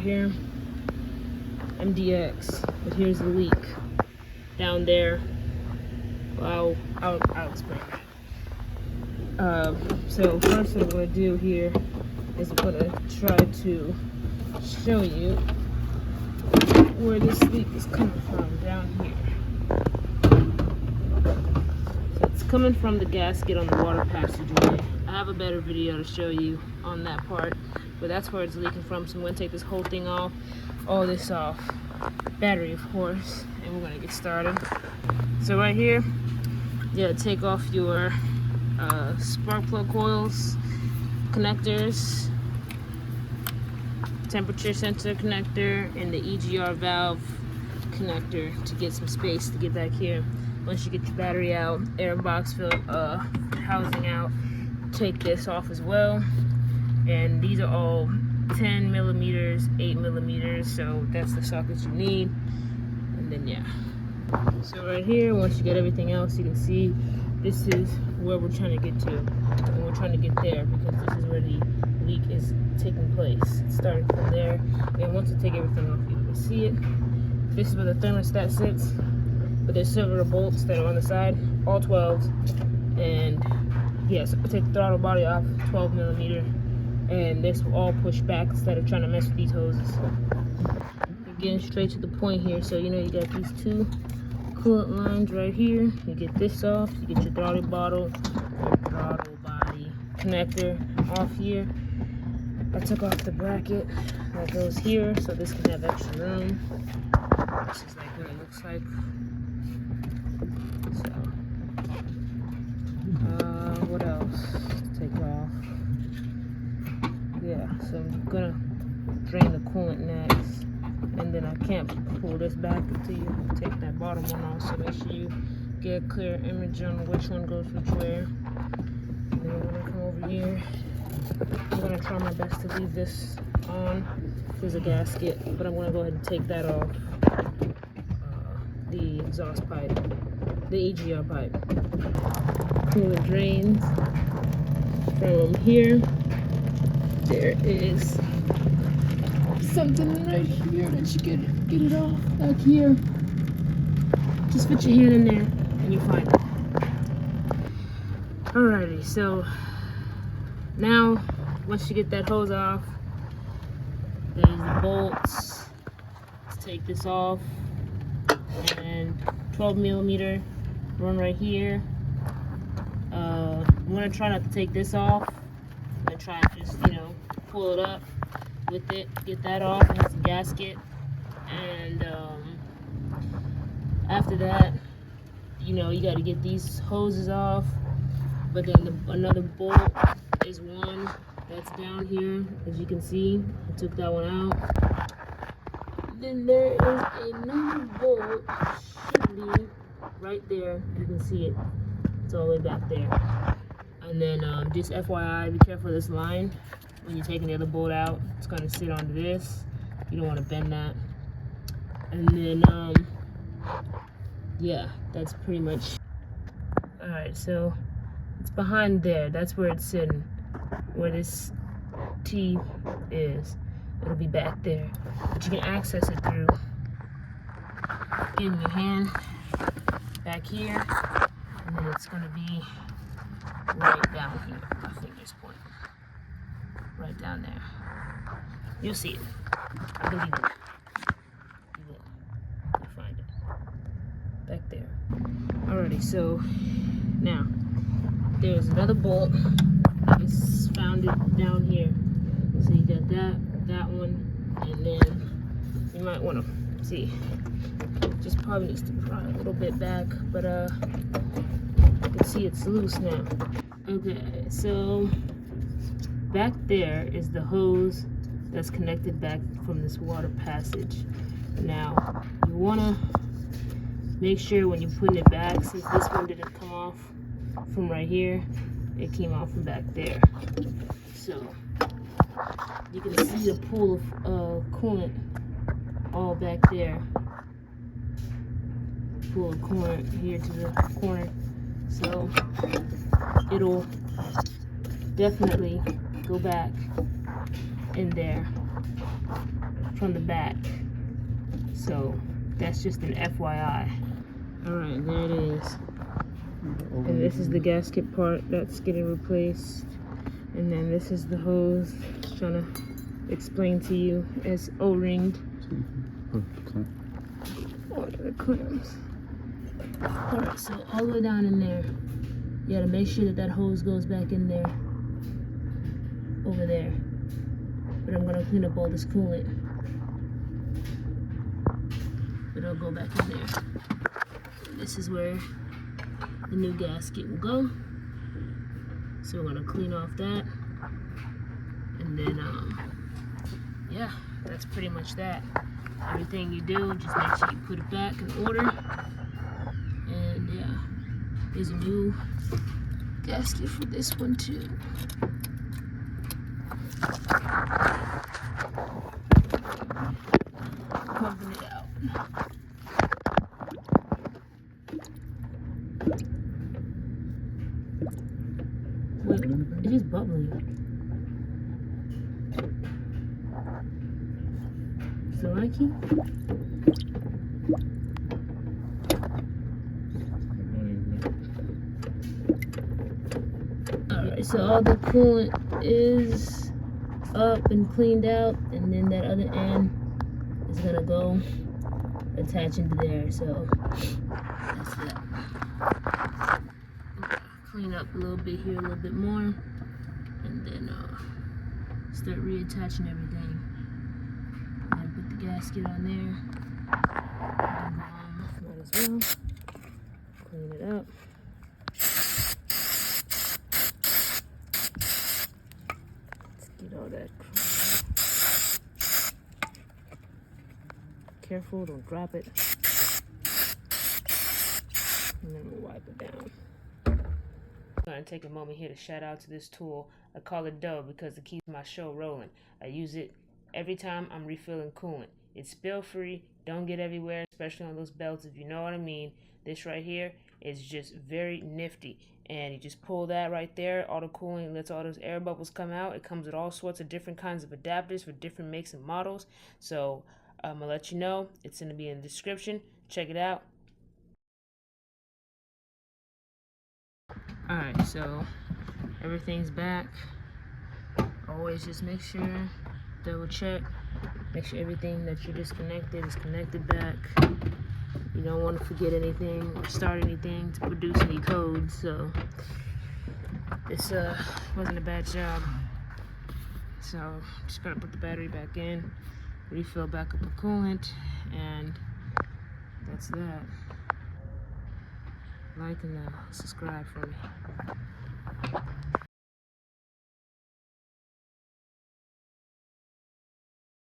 here, MDX, but here's the leak down there. Well, I'll explain that. So first what I'm going to do here is I'm going to try to show you where this leak is coming from down here. So it's coming from the gasket on the water passageway. I have a better video to show you on that part, but that's where it's leaking from. So I'm going to take this whole thing off, all this off, battery of course, and we're going to get started. So right here, you gotta take off your spark plug coils, connectors, temperature sensor connector, and the EGR valve connector to get some space to get back here. Once you get your battery out, air box housing out, take this off as well. And these are all 10 millimeters, 8 millimeters, so that's the sockets you need. And then yeah. So right here, once you get everything else, you can see this is where we're trying to get to. And we're trying to get there because this is where the leak is taking place. It's starting from there. And once you take everything off, you can see it. This is where the thermostat sits. But there's several bolts that are on the side, all 12s. And yeah, so take the throttle body off, 12 millimeter. And this will all push back instead of trying to mess with these hoses. We're getting straight to the point here. So you know you got these two coolant lines right here. You get this off, you get your throttle body connector off here. I took off the bracket that goes here so this can have extra room. This is like what it looks like. So what else to take off? Yeah, so I'm gonna drain the coolant next. And then I can't pull this back until you take that bottom one off, so make sure you get a clear image on which one goes which where. And then I'm gonna come over here. I'm gonna try my best to leave this on. There's a gasket, but I'm gonna go ahead and take that off. The exhaust pipe, the EGR pipe. Coolant drains from here. There is something right here that you get it off back here. Just put your hand in there and you'll find it. Alrighty, so now once you get that hose off, there's the bolts. Let's take this off, and 12 millimeter run right here. I'm gonna try not to take this off. I'm gonna try and just, pull it up with it, get that off. It has a gasket, and after that, you got to get these hoses off. But then another bolt is one that's down here, as you can see. I took that one out. Then there is another bolt, should be right there. You can see it. It's all the way back there. And then just FYI, be careful of this line. When you're taking the other bolt out, it's going to sit onto this. You don't want to bend that. And then, yeah, that's pretty much. Alright, so it's behind there. That's where it's sitting. Where this T is. It'll be back there. But you can access it through getting your hand back here. And then it's going to be right down here. My fingers point. Right down there. You'll see it. I believe it. You will. You'll find it. Back there. Alrighty, so now there's another bolt. I just found it down here. So you got that one, and then you might want to see. Just probably needs to pry a little bit back, but you can see it's loose now. Okay, so back there is the hose that's connected back from this water passage. Now, you want to make sure when you're putting it back, since this one didn't come off from right here, it came off from back there. So, you can see the pool of coolant all back there. Pool of coolant here to the corner. So, it'll definitely go back in there. from the back. So that's just an FYI. Alright, there it is. And this is the gasket part that's getting replaced. And then this is the hose. Just trying to explain to you. It's O-ringed. Oh, the clamps. Alright, so all the way down in there, you gotta make sure that that hose goes back in there. Over there. But I'm gonna clean up all this coolant. But it'll go back in there. This is where the new gasket will go. So we're gonna clean off that. And then, yeah, that's pretty much that. Everything you do, just make sure you put it back in order. And yeah, there's a new gasket for this one too. Pumping it out. Wait, it's just bubbling. Is it liking? Alright, so all the coolant is up and cleaned out, and then that other end is gonna go attach into there. So that's that. Clean up a little bit here, a little bit more, and then start reattaching everything. And then put the gasket on there. And, might as well clean it up. Let's get all that. Careful, don't drop it. And then we'll wipe it down. I'm going to take a moment here to shout out to this tool. I call it Dove because it keeps my show rolling. I use it every time I'm refilling coolant. It's spill free, don't get everywhere, especially on those belts, if you know what I mean. This right here is just very nifty. And you just pull that right there, all the cooling lets all those air bubbles come out. It comes with all sorts of different kinds of adapters for different makes and models. So I'm going to let you know. It's going to be in the description. Check it out. Alright, so everything's back. Always just make sure, double check, make sure everything that you disconnected is connected back. You don't want to forget anything or start anything to produce any code. So this wasn't a bad job. So just gotta put the battery back in, refill back up with coolant, and that's that. Like and subscribe for me.